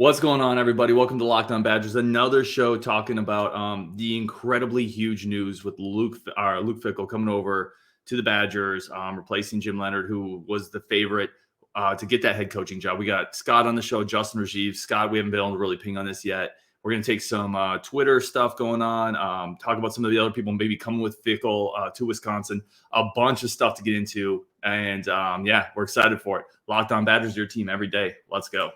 What's going on, everybody? Welcome to Locked On Badgers, another show talking about the incredibly huge news with Luke Fickell coming over to the Badgers, replacing Jim Leonard, who was the favorite to get that head coaching job. We got Scott on the show, Justin Rajiv. Scott, we haven't been able to really ping on this yet. We're going to take some Twitter stuff going on, talk about some of the other people maybe coming with Fickle to Wisconsin, a bunch of stuff to get into. And we're excited for it. Locked On Badgers, your team every day. Let's go.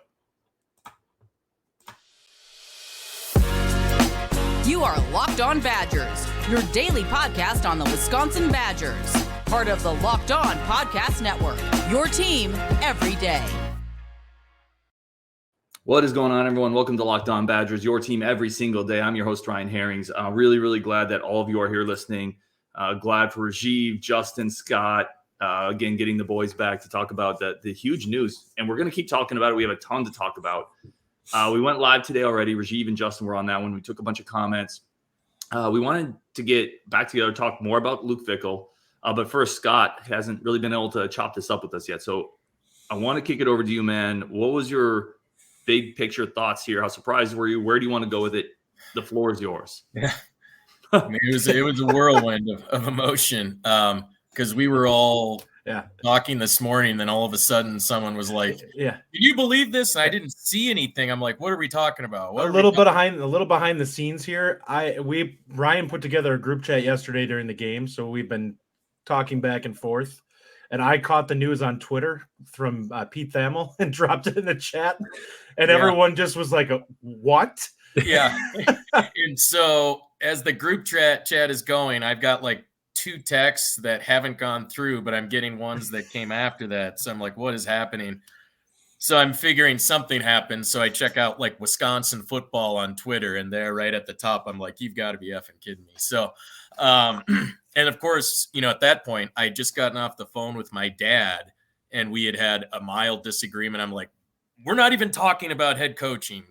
You are Locked On Badgers, your daily podcast on the Wisconsin Badgers. Part of the Locked On Podcast Network, your team every day. What is going on, everyone? Welcome to Locked On Badgers, your team every single day. I'm your host, Ryan Herrings. Really glad that all of you are here listening. Glad for Rajiv, Justin, Scott, again, getting the boys back to talk about the huge news. And we're going to keep talking about it. We have a ton to talk about. We went live today already. Rajiv and Justin were on that one. We took a bunch of comments. We wanted to get back together, talk more about Luke Fickell. But first, Scott hasn't really been able to chop this up with us yet. So I want to kick it over to you, man. What was your big picture thoughts here? How surprised were you? Where do you want to go with it? The floor is yours. Yeah, I mean, it was a whirlwind of emotion because we were all talking this morning, and then all of a sudden someone was like, "Can you believe this?" And I didn't see anything. I'm like, "What are we talking about?" A little behind the scenes here. Ryan put together a group chat yesterday during the game, so we've been talking back and forth. And I caught the news on Twitter from Pete Thamel and dropped it in the chat, and everyone just was like, "What?" Yeah. And so as the group chat is going, I've got like 2 texts that haven't gone through, but I'm getting ones that came after that. So I'm like, what is happening? So I'm figuring something happened. So I check out like Wisconsin football on Twitter, and there right at the top, I'm like, you've got to be effing kidding me. So, and of course, at that point, I had just gotten off the phone with my dad, and we had a mild disagreement. I'm like, we're not even talking about head coaching,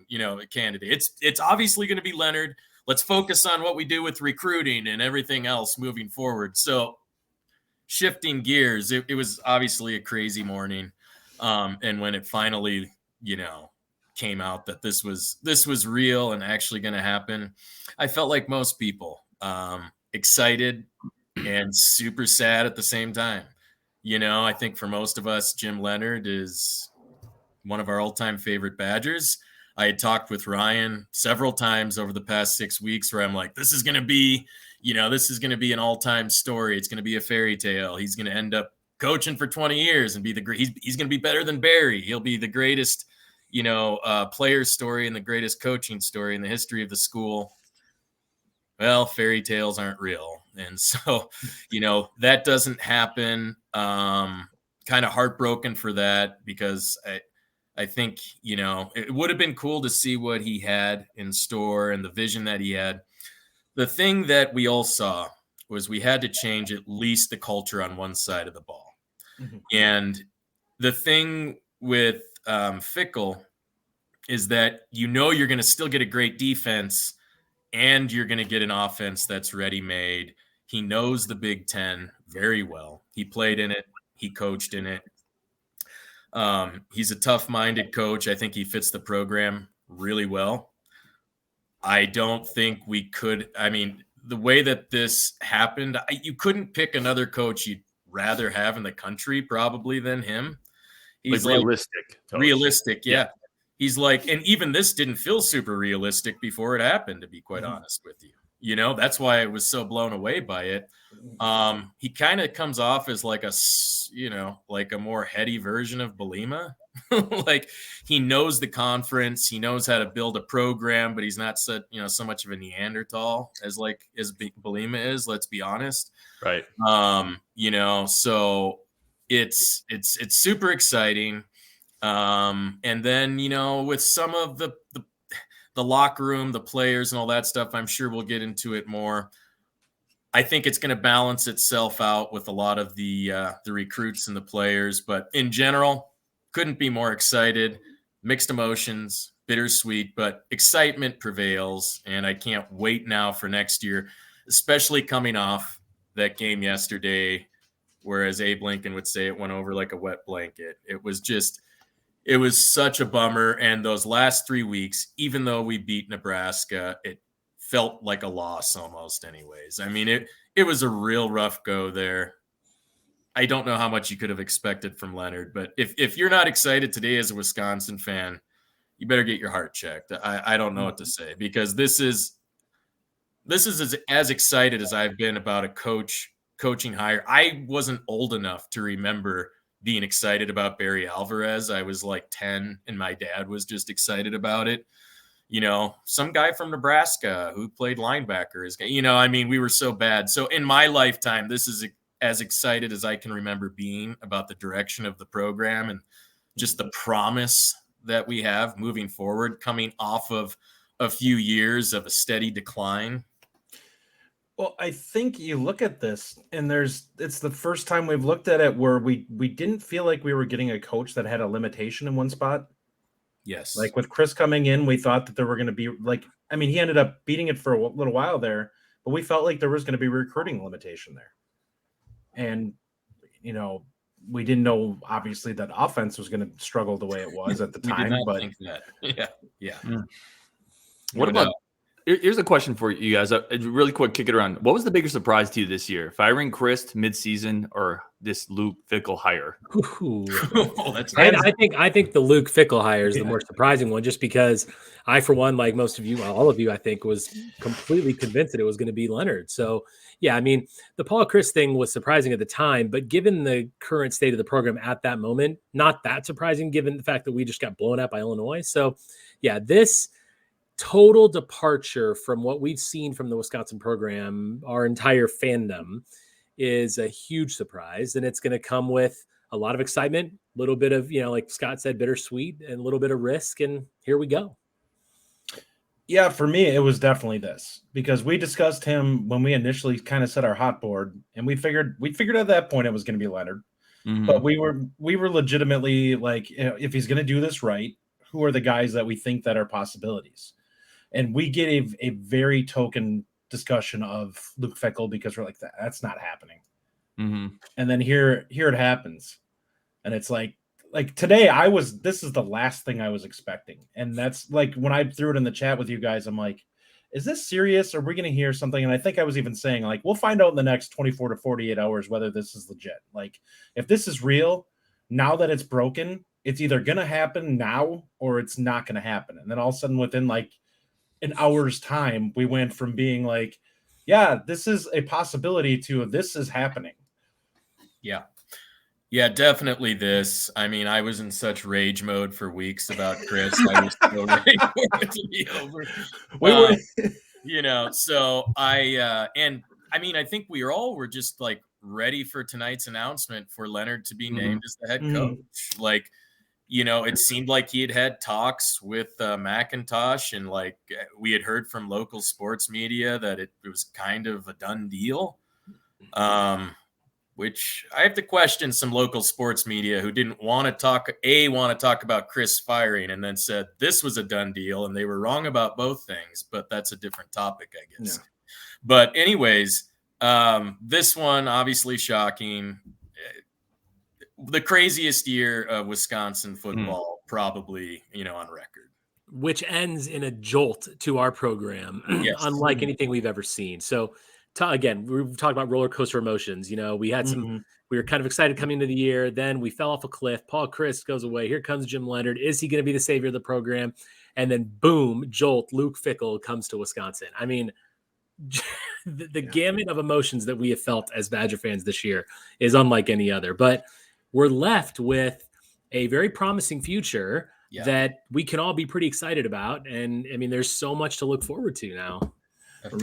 candidate. It's obviously going to be Leonard. Let's focus on what we do with recruiting and everything else moving forward. So shifting gears, it was obviously a crazy morning. And when it finally, came out that this was real and actually going to happen, I felt like most people, excited and super sad at the same time. I think for most of us, Jim Leonard is one of our all-time favorite Badgers. I had talked with Ryan several times over the past 6 weeks where I'm like, this is going to be an all-time story. It's going to be a fairy tale. He's going to end up coaching for 20 years and be he's going to be better than Barry. He'll be the greatest, player story and the greatest coaching story in the history of the school. Well, fairy tales aren't real. And so, that doesn't happen. Kind of heartbroken for that because I think, it would have been cool to see what he had in store and the vision that he had. The thing that we all saw was we had to change at least the culture on one side of the ball. Mm-hmm. And the thing with Fickle is that, you're going to still get a great defense and you're going to get an offense that's ready-made. He knows the Big Ten very well. He played in it. He coached in it. He's a tough-minded coach. I think he fits the program really well. I don't think we could. I mean, the way that this happened, you couldn't pick another coach you'd rather have in the country probably than him. He's like realistic. Realistic, yeah. He's like, and even this didn't feel super realistic before it happened, to be quite honest with you. That's why I was so blown away by it. He kind of comes off as like a more heady version of Bielema. Like he knows the conference, he knows how to build a program, but he's not so much of a Neanderthal as Bielema is. Let's be honest, right? So it's super exciting. And then with some of the locker room, the players and all that stuff, I'm sure we'll get into it more. I think it's going to balance itself out with a lot of the recruits and the players. But in general, couldn't be more excited. Mixed emotions, bittersweet, but excitement prevails. And I can't wait now for next year, especially coming off that game yesterday, whereas Abe Lincoln would say it went over like a wet blanket. It was just it was such a bummer. And those last 3 weeks, even though we beat Nebraska, it felt like a loss almost anyways. I mean, it was a real rough go there. I don't know how much you could have expected from Leonard, but if you're not excited today as a Wisconsin fan, you better get your heart checked. I don't know what to say, because this is as excited as I've been about a coaching hire. I wasn't old enough to remember being excited about Barry Alvarez. I was like 10 and my dad was just excited about it. You know, some guy from Nebraska who played linebacker is, you know, I mean, we were so bad. So in my lifetime, this is as excited as I can remember being about the direction of the program and just the promise that we have moving forward, coming off of a few years of a steady decline. Well, I think you look at this and it's the first time we've looked at it where we didn't feel like we were getting a coach that had a limitation in one spot. Yes. Like with Chris coming in, we thought that there were going to be he ended up beating it for a little while there, but we felt like there was going to be recruiting limitation there. And, you know, we didn't know obviously that offense was going to struggle the way it was at the time, but think that. Yeah. What about, here's a question for you guys. Really quick, kick it around. What was the bigger surprise to you this year? Firing Chris midseason or this Luke Fickell hire? I think the Luke Fickell hire is the more surprising one, just because I, for one, like most of you, all of you, I think, was completely convinced that it was going to be Leonard. So, yeah, I mean, the Paul Chris thing was surprising at the time, but given the current state of the program at that moment, not that surprising given the fact that we just got blown out by Illinois. So, yeah, this total departure from what we've seen from the Wisconsin program, our entire fandom, is a huge surprise. And it's going to come with a lot of excitement, a little bit of, you know, like Scott said, bittersweet, and a little bit of risk. And here we go. Yeah, for me, it was definitely this, because we discussed him when we initially kind of set our hot board, and we figured at that point it was going to be Leonard. Mm-hmm. But we were legitimately like, you know, if he's going to do this right, who are the guys that we think that are possibilities? And we get a very token discussion of Luke Fickell, because we're like, that's not happening. Mm-hmm. And then here it happens. And it's like today this is the last thing I was expecting. And that's like, when I threw it in the chat with you guys, I'm like, is this serious? Or are we going to hear something? And I think I was even saying, like, we'll find out in the next 24 to 48 hours whether this is legit. Like, if this is real, now that it's broken, it's either going to happen now or it's not going to happen. And then all of a sudden, within like an hour's time, we went from being like, yeah, this is a possibility to this is happening. Yeah, definitely this. I mean, I was in such rage mode for weeks about Chris. I was so ready for it to be over. You know, so I think we all were just like ready for tonight's announcement for Leonard to be named as the head coach. Like, you know, it seemed like he had talks with McIntosh, and like we had heard from local sports media that it was kind of a done deal. Which I have to question some local sports media who didn't want to talk about Chris firing, and then said this was a done deal, and they were wrong about both things, but that's a different topic, I guess. Yeah. But anyways, this one, obviously shocking. The craziest year of Wisconsin football, probably, you know, on record. Which ends in a jolt to our program, unlike anything we've ever seen. So, again, we've talked about roller coaster emotions. You know, we had we were kind of excited coming into the year. Then we fell off a cliff. Paul Chris goes away. Here comes Jim Leonard. Is he going to be the savior of the program? And then boom, jolt, Luke Fickell comes to Wisconsin. I mean, the gamut of emotions that we have felt as Badger fans this year is unlike any other. But we're left with a very promising future that we can all be pretty excited about. And I mean, there's so much to look forward to now. I was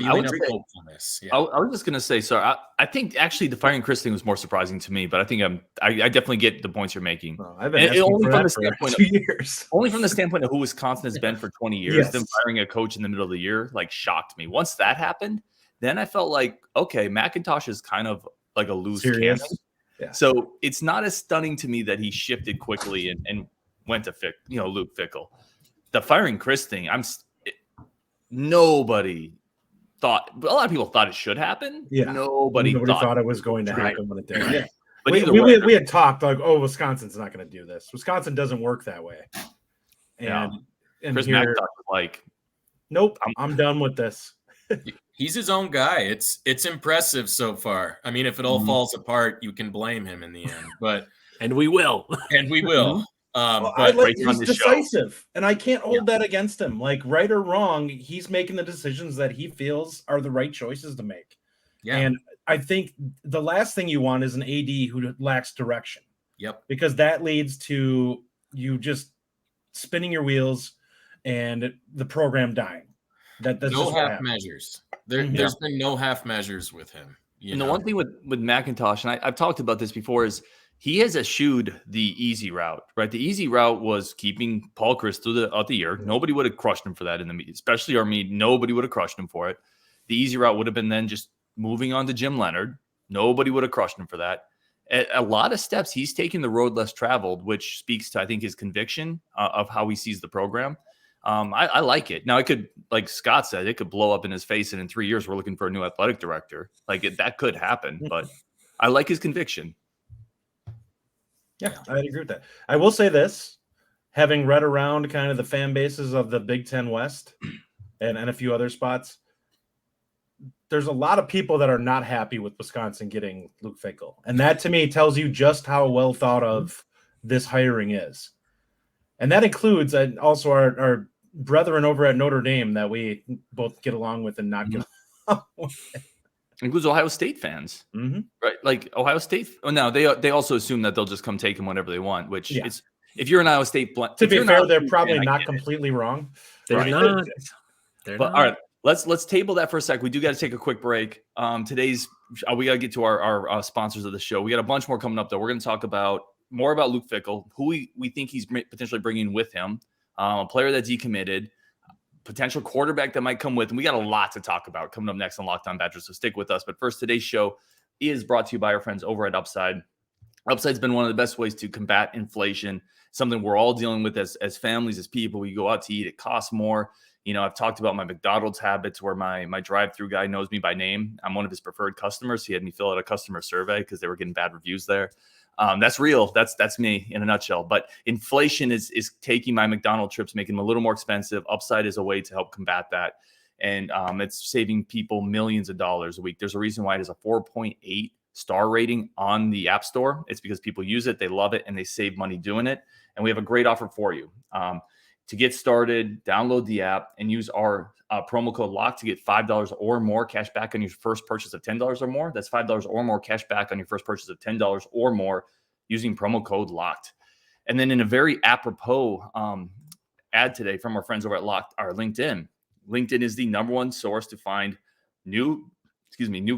just going to say, sorry, I think actually the firing Chris thing was more surprising to me, but I think I definitely get the points you're making. I've been only from the standpoint of 2 years. Only from the standpoint of who Wisconsin has been for 20 years. Yes. Them firing a coach in the middle of the year like shocked me. Once that happened, then I felt like, okay, McIntosh is kind of like a loose cannon. Yeah. So it's not as stunning to me that he shifted quickly and went to Luke Fickell. The firing Chris thing, nobody thought, a lot of people thought it should happen. Yeah. Nobody thought it was going to happen when it did. But we had talked like, oh, Wisconsin's not going to do this. Wisconsin doesn't work that way. And Chris here, McIntosh was like, nope, I'm done with this. He's his own guy. It's impressive so far. I mean, if it all falls apart, you can blame him in the end. But and we will. But he's decisive, and I can't hold that against him. Like, right or wrong, he's making the decisions that he feels are the right choices to make. Yeah. And I think the last thing you want is an AD who lacks direction. Yep. Because that leads to you just spinning your wheels and the program dying. That's no half measures. There's been no half measures with him. The one thing with McIntosh, and I've talked about this before, is he has eschewed the easy route, right? The easy route was keeping Paul Chryst throughout the year. Nobody would have crushed him for that in the meet, especially our meet. Nobody would have crushed him for it. The easy route would have been then just moving on to Jim Leonard. Nobody would have crushed him for that. At a lot of steps, he's taking the road less traveled, which speaks to, I think, his conviction of how he sees the program. I like it. Now, it could, like Scott said, it could blow up in his face, and in 3 years, we're looking for a new athletic director. That could happen, but I like his conviction. Yeah, I'd agree with that. I will say this, having read around kind of the fan bases of the Big Ten West and a few other spots, there's a lot of people that are not happy with Wisconsin getting Luke Fickell. And that, to me, tells you just how well thought of this hiring is. And that includes also our brethren over at Notre Dame that we both get along with and not get along with. Includes Ohio State fans, right? Like Ohio State. Oh, no, they also assume that they'll just come take him whenever they want. Which is, if you're an Ohio State, to be fair, they're probably not completely wrong. They're not. They're not. All right, let's table that for a sec. We do got to take a quick break. Today's we got to get to our sponsors of the show. We got a bunch more coming up though. We're going to talk more about Luke Fickell, who we think he's potentially bringing with him, a player that's decommitted, potential quarterback that might come with. And we got a lot to talk about coming up next on Locked On Badgers, so stick with us. But first, today's show is brought to you by our friends over at Upside. Upside's been one of the best ways to combat inflation, something we're all dealing with as families, as people. We go out to eat, it costs more. I've talked about my McDonald's habits where my drive-through guy knows me by name. I'm one of his preferred customers. He had me fill out a customer survey because they were getting bad reviews there. That's real. That's me in a nutshell. But inflation is taking my McDonald's trips, making them a little more expensive. Upside is a way to help combat that. And it's saving people millions of dollars a week. There's a reason why it is a 4.8 star rating on the App Store. It's because people use it, they love it, and they save money doing it. And we have a great offer for you. To get started, download the app and use our promo code LOCK to get $5 or more cash back on your first purchase of $10 or more. That's $5 or more cash back on your first purchase of $10 or more using promo code LOCKED. And then in a very apropos ad today from our friends over at LinkedIn. LinkedIn is the number one source to find new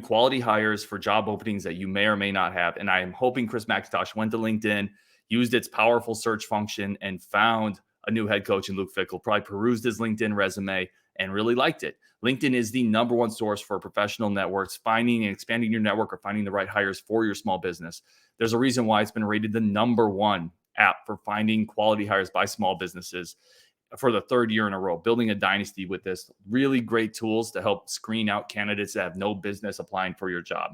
quality hires for job openings that you may or may not have. And I am hoping Chris McIntosh went to LinkedIn, used its powerful search function, and found a new head coach in Luke Fickell, probably perused his LinkedIn resume and really liked it. LinkedIn is the number one source for professional networks, finding and expanding your network or finding the right hires for your small business. There's a reason why it's been rated the number one app for finding quality hires by small businesses for the third year in a row, building a dynasty with this. Really great tools to help screen out candidates that have no business applying for your job.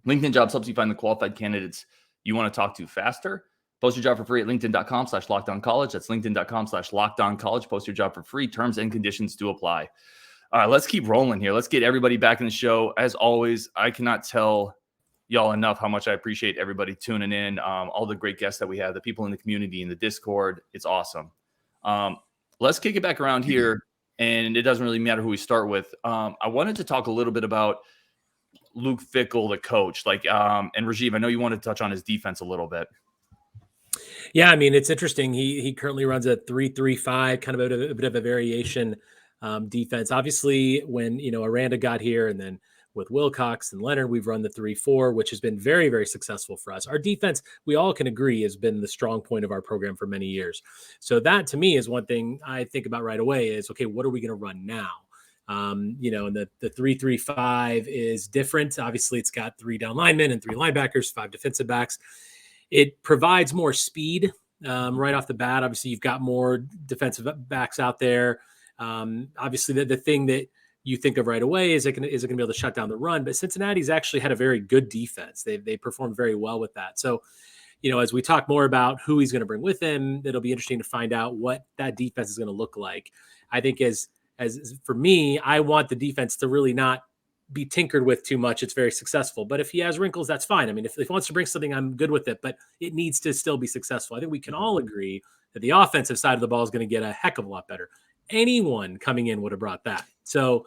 LinkedIn Jobs helps you find the qualified candidates you want to talk to faster. Post your job for free at linkedin.com/lockedoncollege. That's linkedin.com/lockedoncollege. Post your job for free. Terms and conditions do apply. All right, let's keep rolling here. Let's get everybody back in the show. As always, I cannot tell y'all enough how much I appreciate everybody tuning in, all the great guests that we have, the people in the community, in the Discord. It's awesome. Let's kick it back around here, and it doesn't really matter who we start with. I wanted to talk a little bit about Luke Fickell, the coach. And Rajiv, I know you wanted to touch on his defense a little bit. Yeah, I mean, it's interesting. He currently runs a 3-3-5, kind of a bit of a variation defense. Obviously, when Aranda got here, and then with Wilcox and Leonard, we've run the 3-4, which has been very, very successful for us. Our defense, we all can agree, has been the strong point of our program for many years. So that, to me, is one thing I think about right away is, okay, what are we going to run now? And the 3-3-5 is different. Obviously, it's got 3 down linemen and 3 linebackers, 5 defensive backs. It provides more speed right off the bat. Obviously, you've got more defensive backs out there. Obviously, the thing that you think of right away. Is it going to be able to shut down the run? But Cincinnati's actually had a very good defense. They performed very well with that. So, as we talk more about who he's going to bring with him, it'll be interesting to find out what that defense is going to look like. I think as for me, I want the defense to really not be tinkered with too much. It's very successful. But if he has wrinkles, that's fine. I mean, if he wants to bring something, I'm good with it, but it needs to still be successful. I think we can all agree that the offensive side of the ball is going to get a heck of a lot better. Anyone coming in would have brought that. So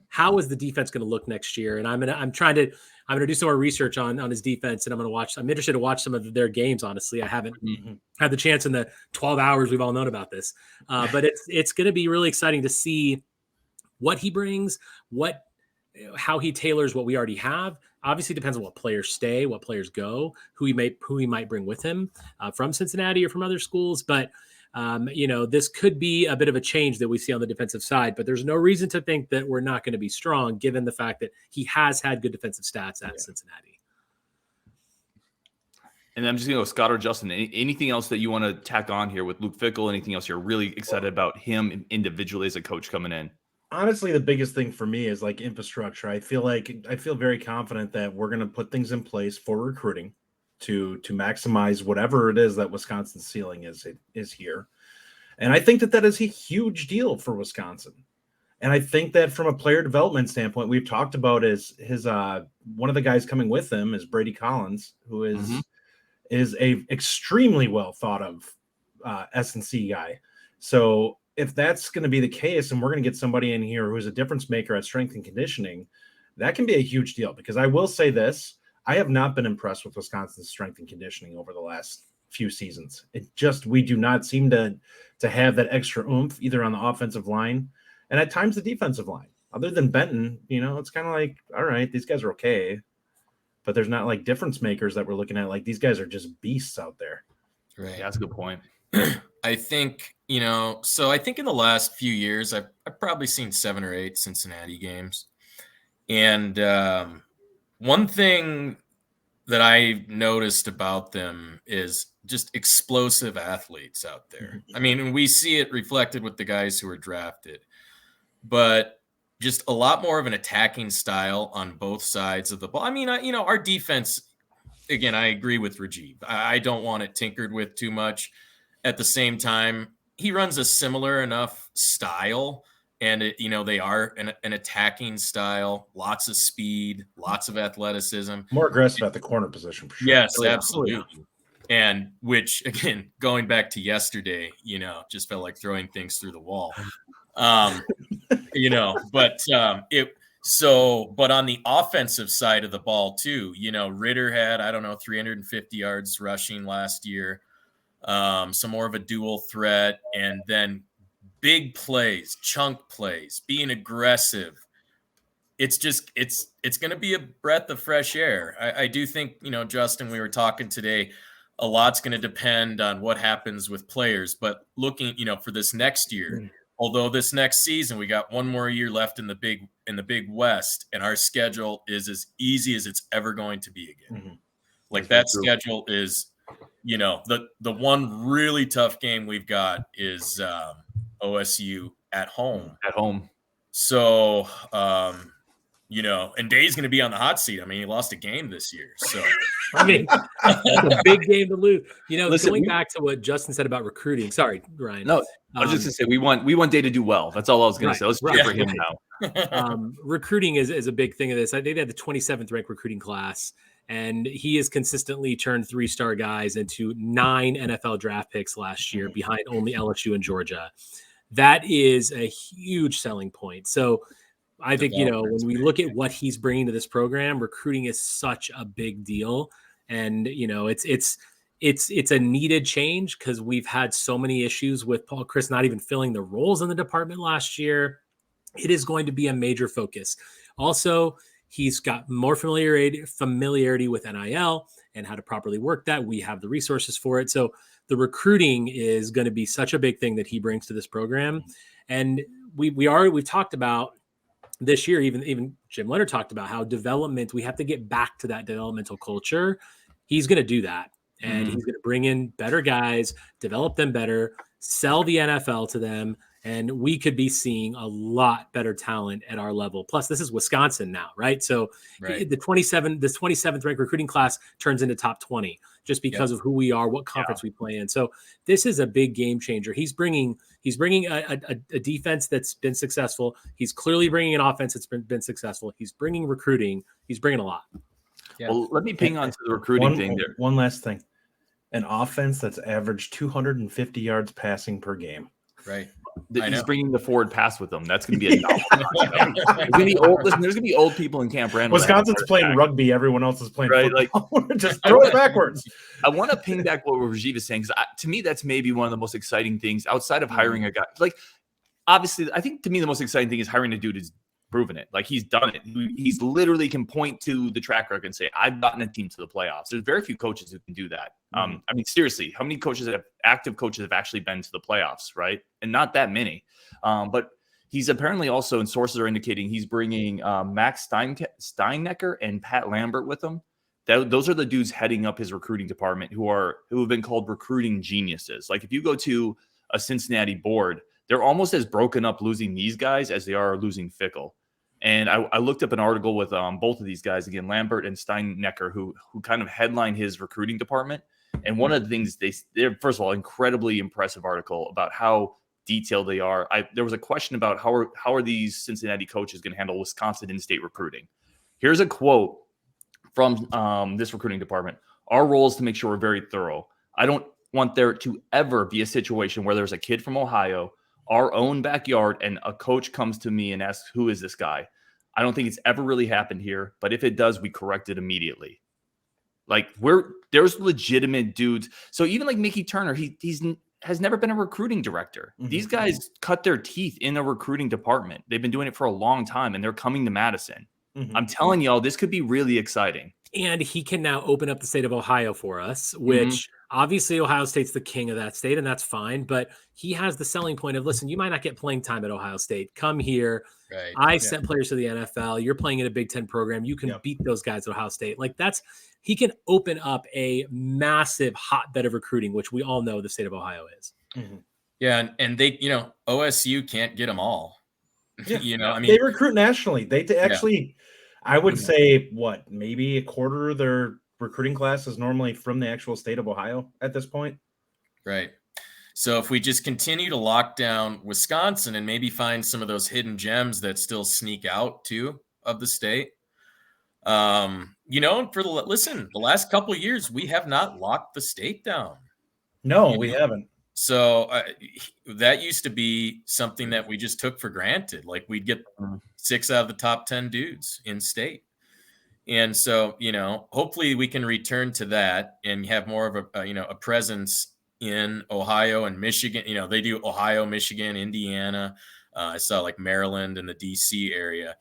how is the defense going to look next year? And I'm going to do some more research on his defense, and I'm interested to watch some of their games. Honestly, I haven't had the chance in the 12 hours we've all known about this, but it's going to be really exciting to see what he brings, how he tailors what we already have. Obviously depends on what players stay, what players go, who he might bring with him from Cincinnati or from other schools. But this could be a bit of a change that we see on the defensive side, but there's no reason to think that we're not going to be strong given the fact that he has had good defensive stats at Cincinnati. And I'm just going to go Scott or Justin. Anything else that you want to tack on here with Luke Fickell? Anything else you're really excited about him individually as a coach coming in? Honestly, the biggest thing for me is like infrastructure. I feel very confident that we're going to put things in place for recruiting to maximize whatever it is that Wisconsin's ceiling is here. And I think that is a huge deal for Wisconsin. And I think that from a player development standpoint, we've talked about his one of the guys coming with him is Brady Collins, who is a extremely well thought of S&C guy. So if that's going to be the case, and we're going to get somebody in here who's a difference maker at strength and conditioning, that can be a huge deal. Because I will say this, I have not been impressed with Wisconsin's strength and conditioning over the last few seasons. We do not seem to have that extra oomph either on the offensive line and at times the defensive line. Other than Benton, it's kind of like, all right, these guys are okay, but there's not like difference makers that we're looking at. Like these guys are just beasts out there. Right. Yeah, that's a good point. I think, so I think in the last few years, I've probably seen 7 or 8 Cincinnati games. And one thing that I noticed about them is just explosive athletes out there. I mean, we see it reflected with the guys who are drafted, but just a lot more of an attacking style on both sides of the ball. I mean, our defense, again, I agree with Rajiv. I don't want it tinkered with too much. At the same time, he runs a similar enough style, and they are an attacking style, lots of speed, lots of athleticism, more aggressive at the corner position for sure. Yes, absolutely. And which, again, going back to yesterday, just felt like throwing things through the wall. But on the offensive side of the ball too, Ritter had 350 yards rushing last year. Some more of a dual threat, and then big plays, chunk plays, being aggressive. It's going to be a breath of fresh air. I do think, Justin, we were talking today, a lot's going to depend on what happens with players, but looking, for this next year, although this next season, we got one more year left in the Big West, and our schedule is as easy as it's ever going to be again. Mm-hmm. Like that schedule is, the one really tough game we've got is OSU at home. So, and Day's going to be on the hot seat. I mean, he lost a game this year. So, I mean, it's a big game to lose. Going back to what Justin said about recruiting. Sorry, Ryan. No, I was just going to say, we want Day to do well. That's all I was going to say. Let's cheer for him now. Recruiting is a big thing of this. I think they had the 27th ranked recruiting class, and he has consistently turned 3-star guys into 9 NFL draft picks last year behind only LSU and Georgia. That is a huge selling point. So I think, when we look at what he's bringing to this program, recruiting is such a big deal. And, it's a needed change because we've had so many issues with Paul Chris not even filling the roles in the department last year. It is going to be a major focus. Also, he's got more familiarity with NIL and how to properly work that. We have the resources for it. So the recruiting is going to be such a big thing that he brings to this program. And we've talked about this year, even Jim Leonard talked about how we have to get back to that developmental culture. He's going to do that. And he's going to bring in better guys, develop them better, sell the NFL to them, And we could be seeing a lot better talent at our level. Plus, this is Wisconsin now, right? So this 27th ranked recruiting class turns into top 20 just because of who we are, what conference we play in. So this is a big game changer. He's bringing a defense that's been successful. He's clearly bringing an offense that's been successful. He's bringing recruiting. He's bringing a lot. Yeah. Well, let me ping on to the recruiting thing there. One last thing. An offense that's averaged 250 yards passing per game. Right. He's bringing the forward pass with them. That's going to be a there's going to be old people in Camp Randall. Wisconsin's playing rugby. Everyone else is playing football. Like, just throw it backwards. I want to ping back what Rajiv is saying, because to me, that's maybe one of the most exciting things outside of hiring a guy. Like, obviously, I think to me, the most exciting thing is hiring a dude who's proven it. Like, he's done it. He's literally can point to the track record and say, I've gotten a team to the playoffs. There's very few coaches who can do that. I mean, seriously, how many active coaches have actually been to the playoffs, right? And not that many. But he's apparently also, and sources are indicating, he's bringing Max Steinecker and Pat Lambert with him. Those are the dudes heading up his recruiting department who have been called recruiting geniuses. Like, if you go to a Cincinnati board, they're almost as broken up losing these guys as they are losing Fickle. And I looked up an article with both of these guys, again, Lambert and Steinecker, who kind of headline his recruiting department. And one of the things they're, first of all, incredibly impressive article about how detailed they are. There was a question about how are these Cincinnati coaches going to handle Wisconsin in-state recruiting. Here's a quote from this recruiting department. Our role is to make sure we're very thorough. I don't want there to ever be a situation where there's a kid from Ohio, our own backyard, and a coach comes to me and asks, who is this guy? I don't think it's ever really happened here, but if it does, we correct it immediately. Like, there's legitimate dudes. So even like Mickey Turner, he's has never been a recruiting director. Mm-hmm. These guys cut their teeth in a recruiting department. They've been doing it for a long time, and they're coming to Madison. Mm-hmm. I'm telling y'all, this could be really exciting. And he can now open up the state of Ohio for us, which obviously Ohio State's the king of that state, and that's fine. But he has the selling point of, listen, you might not get playing time at Ohio State. Come here. Right. I sent players to the NFL. You're playing in a Big Ten program. You can beat those guys at Ohio State. Like, he can open up a massive hotbed of recruiting, which we all know the state of Ohio is. Mm-hmm. Yeah. And they, OSU can't get them all. Yeah. I mean, they recruit nationally. They actually, I would say maybe a quarter of their recruiting class is normally from the actual state of Ohio at this point. Right. So if we just continue to lock down Wisconsin and maybe find some of those hidden gems that still sneak out too of the state, the last couple of years, we have not locked the state down. No, we haven't. So that used to be something that we just took for granted. Like, we'd get 6 out of the top 10 dudes in state. And so, hopefully we can return to that and have more of a presence in Ohio and Michigan. They do Ohio, Michigan, Indiana. I saw like Maryland and the DC area.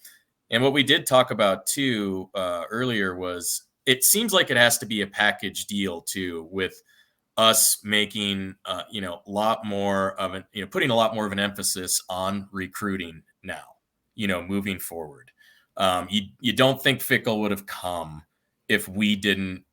And what we did talk about too earlier was, it seems like it has to be a package deal too, with us making a lot more of an putting a lot more of an emphasis on recruiting now, moving forward. You don't think Fickle would have come if we didn't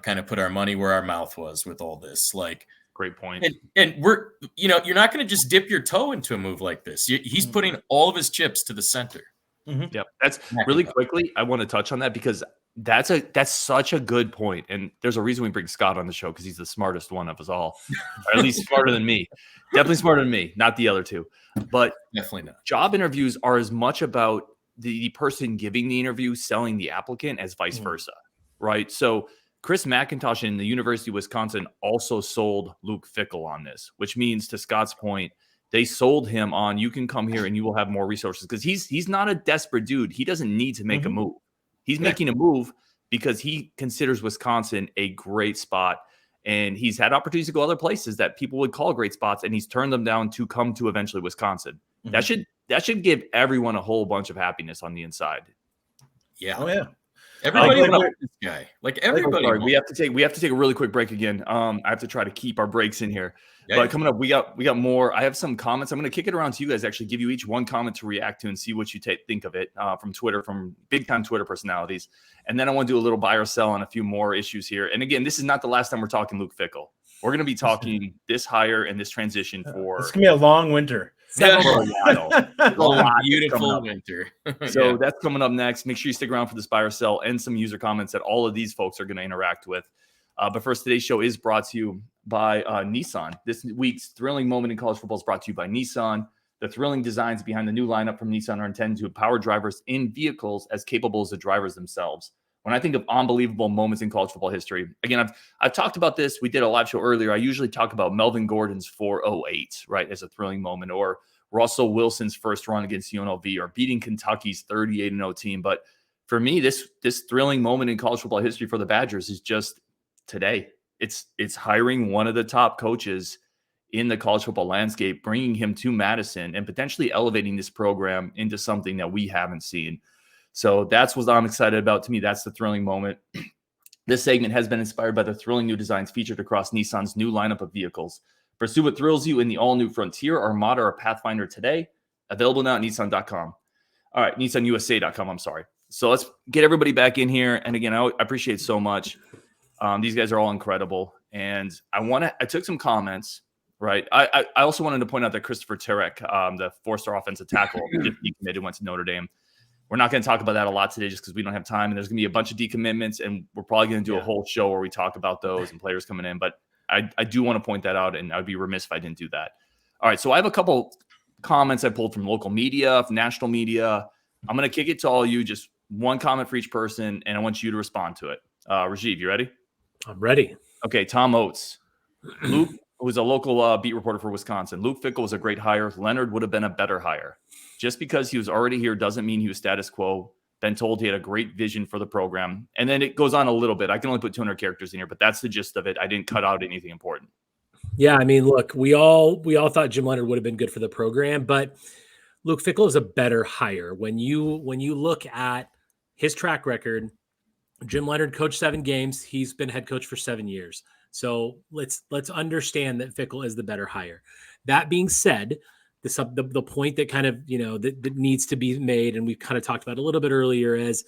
kind of put our money where our mouth was with all this. Like, great point. And we're you're not going to just dip your toe into a move like this. He's putting all of his chips to the center. Mm-hmm. Yep. That's really quickly. I want to touch on that because that's such a good point. And there's a reason we bring Scott on the show, because he's the smartest one of us all, or at least smarter than me. Definitely smarter than me, not the other two. But definitely not. Job interviews are as much about the person giving the interview selling the applicant as vice versa, right? So Chris McIntosh in the University of Wisconsin also sold Luke Fickell on this, which means, to Scott's point, they sold him on, you can come here and you will have more resources, because he's not a desperate dude. He doesn't need to make a move. He's making a move because he considers Wisconsin a great spot, and he's had opportunities to go other places that people would call great spots, and he's turned them down to come to eventually Wisconsin. Mm-hmm. That should give everyone a whole bunch of happiness on the inside. Yeah. Oh yeah. Everybody wants this guy. Like, everybody. Sorry, we have to take a really quick break again. I have to try to keep our breaks in here. Yeah. But coming up, we got more. I have some comments. I'm going to kick it around to you guys. Actually, give you each one comment to react to and see what you think of it from Twitter, from big time Twitter personalities. And then I want to do a little buy or sell on a few more issues here. And again, this is not the last time we're talking Luke Fickell. We're going to be talking this hire and this transition for. It's going to be a long winter. Several beautiful winter. So that's coming up next. Make sure you stick around for this buy or sell and some user comments that all of these folks are going to interact with. But first, today's show is brought to you by Nissan. This week's thrilling moment in college football is brought to you by Nissan. The thrilling designs behind the new lineup from Nissan are intended to empower drivers in vehicles as capable as the drivers themselves. When I think of unbelievable moments in college football history, again, I've talked about this. We did a live show earlier. I usually talk about Melvin Gordon's 408, right, as a thrilling moment, or Russell Wilson's first run against UNLV, or beating Kentucky's 38-0 team. But for me, this thrilling moment in college football history for the Badgers is just today. It's hiring one of the top coaches in the college football landscape, bringing him to Madison and potentially elevating this program into something that we haven't seen. So that's what I'm excited about. To me, that's the thrilling moment. This segment has been inspired by the thrilling new designs featured across Nissan's new lineup of vehicles. Pursue what thrills you in the all-new Frontier, Armada, or Pathfinder today. Available now at Nissan.com. All right, NissanUSA.com, I'm sorry. So let's get everybody back in here. And again, I appreciate so much. These guys are all incredible. And I took some comments. Right. I also wanted to point out that Christopher Turek, the four-star offensive tackle, just decommitted, went to Notre Dame. We're not going to talk about that a lot today just because we don't have time. And there's going to be a bunch of decommitments, and we're probably going to do a whole show where we talk about those and players coming in. But I do want to point that out, and I would be remiss if I didn't do that. All right. So I have a couple comments I pulled from local media, from national media. I'm going to kick it to all you, just one comment for each person, and I want you to respond to it. Rajiv, you ready? I'm ready. Okay. Tom Oates. Luke, who was a local beat reporter for Wisconsin. Luke Fickell was a great hire. Leonard would have been a better hire. Just because he was already here doesn't mean he was status quo. Been told he had a great vision for the program. And then it goes on a little bit. I can only put 200 characters in here, but that's the gist of it. I didn't cut out anything important. Yeah, I mean, look, we all thought Jim Leonard would have been good for the program, but Luke Fickell is a better hire. When you look at his track record, Jim Leonard coached 7 games. He's been head coach for 7 years. So let's understand that Fickell is the better hire. That being said, the point that kind of, that needs to be made, and we've kind of talked about a little bit earlier, is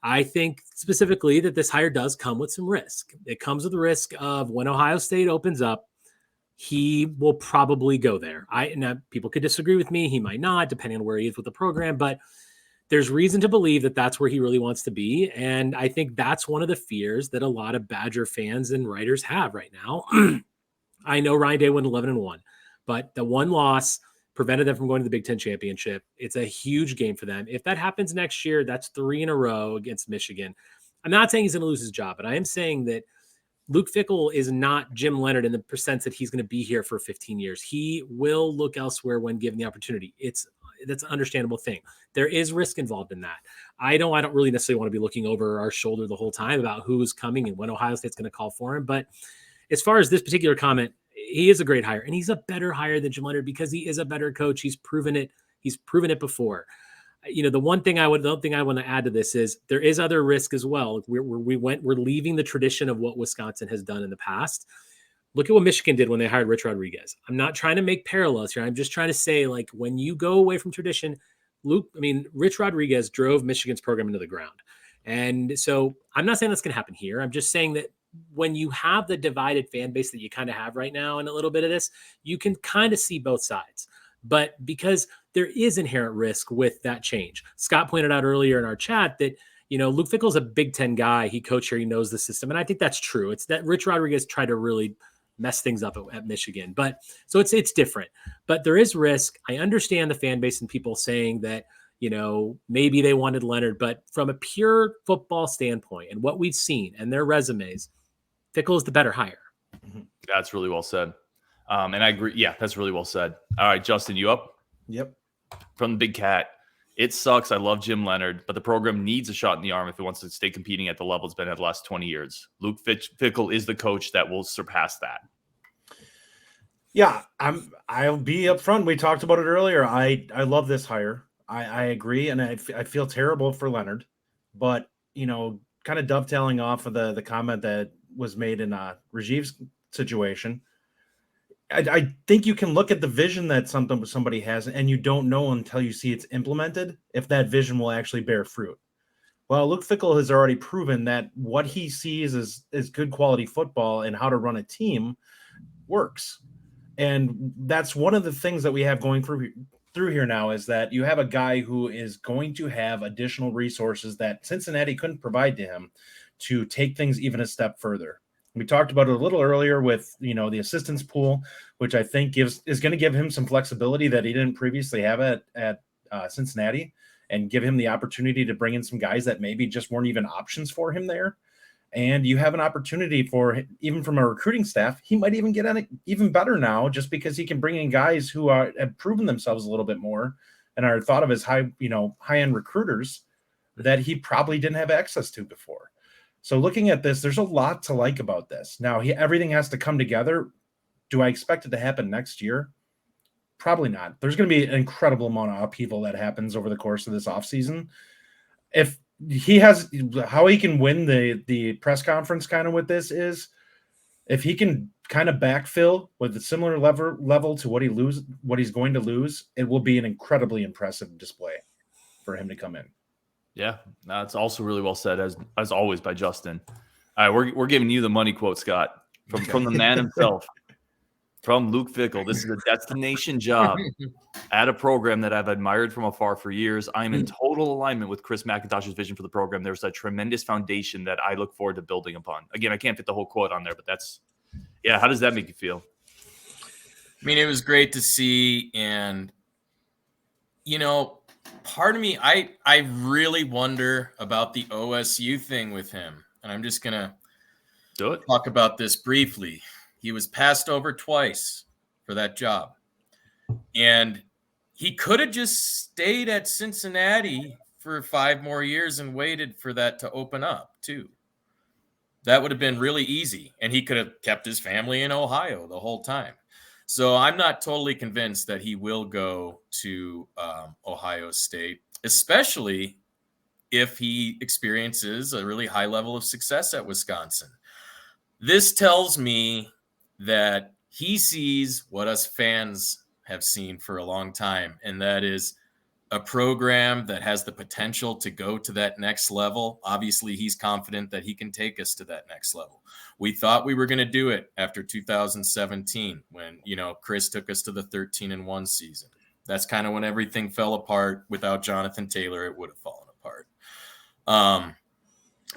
I think specifically that this hire does come with some risk. It comes with the risk of when Ohio State opens up, he will probably go there. Now people could disagree with me. He might not, depending on where he is with the program, but there's reason to believe that that's where he really wants to be. And I think that's one of the fears that a lot of Badger fans and writers have right now. I know Ryan Day went 11-1, but the one loss prevented them from going to the Big Ten championship. It's a huge game for them. If that happens next year, that's 3 in a row against Michigan. I'm not saying he's going to lose his job, but I am saying that Luke Fickell is not Jim Leonard in the sense that he's going to be here for 15 years. He will look elsewhere when given the opportunity. That's an understandable thing. There is risk involved in that. I don't really necessarily want to be looking over our shoulder the whole time about who's coming and when Ohio State's going to call for him. But as far as this particular comment, he is a great hire, and he's a better hire than Jim Leonard because he is a better coach. He's proven it. He's proven it before. The one thing I want to add to this is there is other risk as well. We're leaving the tradition of what Wisconsin has done in the past. Look at what Michigan did when they hired Rich Rodriguez. I'm not trying to make parallels here. I'm just trying to say, like, when you go away from tradition, Rich Rodriguez drove Michigan's program into the ground. And so I'm not saying that's going to happen here. I'm just saying that when you have the divided fan base that you kind of have right now and a little bit of this, you can kind of see both sides. But because there is inherent risk with that change. Scott pointed out earlier in our chat that, Luke Fickell's a Big Ten guy. He coached here. He knows the system. And I think that's true. It's that Rich Rodriguez tried to really mess things up at Michigan. But so it's different. But there is risk. I understand the fan base and people saying that, maybe they wanted Leonard. But from a pure football standpoint and what we've seen and their resumes, Fickell is the better hire. That's really well said. And I agree. Yeah, that's really well said. All right, Justin, you up? Yep. From the Big Cat. It sucks. I love Jim Leonard, but the program needs a shot in the arm if it wants to stay competing at the level it's been at the last 20 years. Luke Fickell is the coach that will surpass that. Yeah, I'll be upfront. We talked about it earlier. I love this hire. I agree, and I feel terrible for Leonard, but kind of dovetailing off of the comment that was made in Rajiv's situation. I think you can look at the vision that somebody has, and you don't know until you see it's implemented if that vision will actually bear fruit. Well, Luke Fickell has already proven that what he sees as good quality football and how to run a team works. And that's one of the things that we have going through here now is that you have a guy who is going to have additional resources that Cincinnati couldn't provide to him to take things even a step further. We talked about it a little earlier with, the assistance pool, which I think is going to give him some flexibility that he didn't previously have at Cincinnati, and give him the opportunity to bring in some guys that maybe just weren't even options for him there. And you have an opportunity for, even from a recruiting staff, he might even get on it even better now, just because he can bring in guys who have proven themselves a little bit more and are thought of as high-end recruiters that he probably didn't have access to before. So looking at this, there's a lot to like about this. Now, everything has to come together. Do I expect it to happen next year? Probably not. There's going to be an incredible amount of upheaval that happens over the course of this offseason. If he has, how he can win the press conference kind of with this is if he can kind of backfill with a similar level to what he's going to lose, it will be an incredibly impressive display for him to come in. Yeah, that's also really well said, as always, by Justin. All right, we're giving you the money quote, Scott, from the man himself, from Luke Fickell. This is a destination job at a program that I've admired from afar for years. I'm in total alignment with Chris McIntosh's vision for the program. There's a tremendous foundation that I look forward to building upon. Again, I can't fit the whole quote on there, but how does that make you feel? I mean, it was great to see, and part of me, I really wonder about the OSU thing with him. And I'm just going to talk about this briefly. He was passed over twice for that job. And he could have just stayed at Cincinnati for 5 more years and waited for that to open up too. That would have been really easy. And he could have kept his family in Ohio the whole time. So I'm not totally convinced that he will go to Ohio State, especially if he experiences a really high level of success at Wisconsin. This tells me that he sees what us fans have seen for a long time, and that is a program that has the potential to go to that next level. Obviously, he's confident that he can take us to that next level. We thought we were going to do it after 2017 when, Chris took us to the 13-1 season. That's kind of when everything fell apart. Without Jonathan Taylor, it would have fallen apart.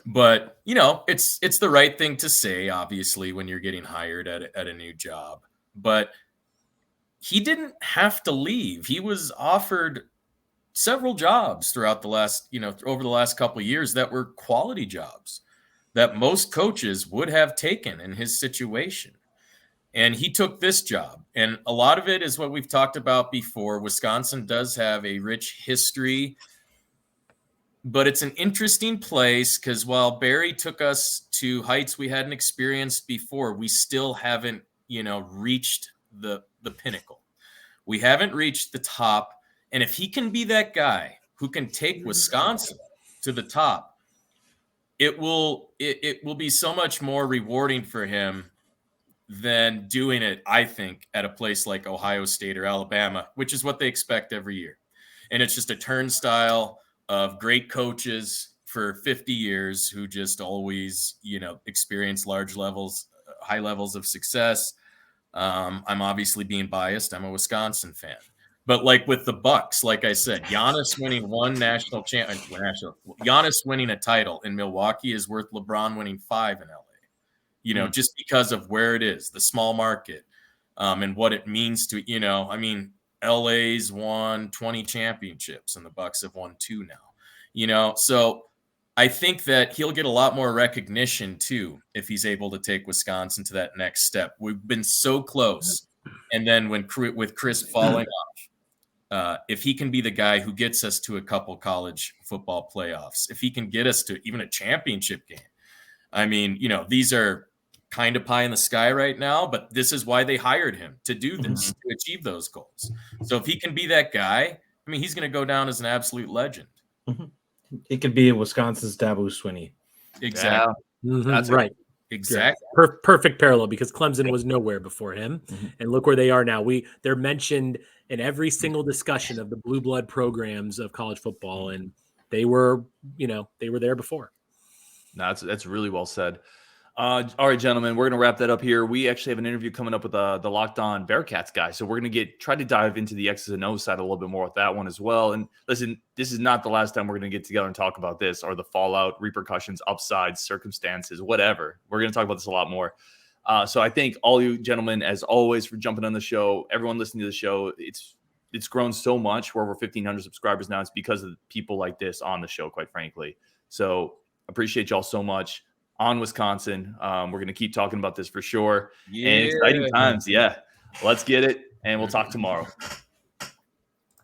But, it's the right thing to say, obviously, when you're getting hired at a new job. But he didn't have to leave. He was offered several jobs throughout the last, over the last couple of years that were quality jobs that most coaches would have taken in his situation. And he took this job. And a lot of it is what we've talked about before. Wisconsin does have a rich history, but it's an interesting place because while Barry took us to heights we hadn't experienced before, we still haven't, reached the pinnacle. We haven't reached the top. And if he can be that guy who can take Wisconsin to the top, it will be so much more rewarding for him than doing it, I think, at a place like Ohio State or Alabama, which is what they expect every year. And it's just a turnstile of great coaches for 50 years who just always, experience high levels of success. I'm obviously being biased. I'm a Wisconsin fan. But like with the Bucks, like I said, Giannis winning one Giannis winning a title in Milwaukee is worth LeBron winning 5 in LA. Just because of where it is, the small market, and what it means to, LA's won 20 championships and the Bucks have won 2 now. So I think that he'll get a lot more recognition too if he's able to take Wisconsin to that next step. We've been so close. And then with Chris falling off, if he can be the guy who gets us to a couple college football playoffs, if he can get us to even a championship game, these are kind of pie in the sky right now, but this is why they hired him to do this, to achieve those goals. So if he can be that guy, he's going to go down as an absolute legend. It could be Wisconsin's Dabo Swinney. Exactly. Yeah. That's right. Exactly. Perfect parallel because Clemson was nowhere before him. And look where they are now. They're mentioned in every single discussion of the blue blood programs of college football. And they were there before. No, that's really well said. All right, gentlemen, we're going to wrap that up here. We actually have an interview coming up with the Locked On Bearcats guy. So we're going to try to dive into the X's and O's side a little bit more with that one as well. And listen, this is not the last time we're going to get together and talk about this or the fallout, repercussions, upsides, circumstances, whatever. We're going to talk about this a lot more. So I thank all you gentlemen, as always, for jumping on the show. Everyone listening to the show, it's grown so much. We're over 1,500 subscribers now. It's because of people like this on the show, quite frankly. So appreciate y'all so much. On Wisconsin. We're going to keep talking about this for sure. Yeah. And exciting times. Yeah. Let's get it. And we'll talk tomorrow.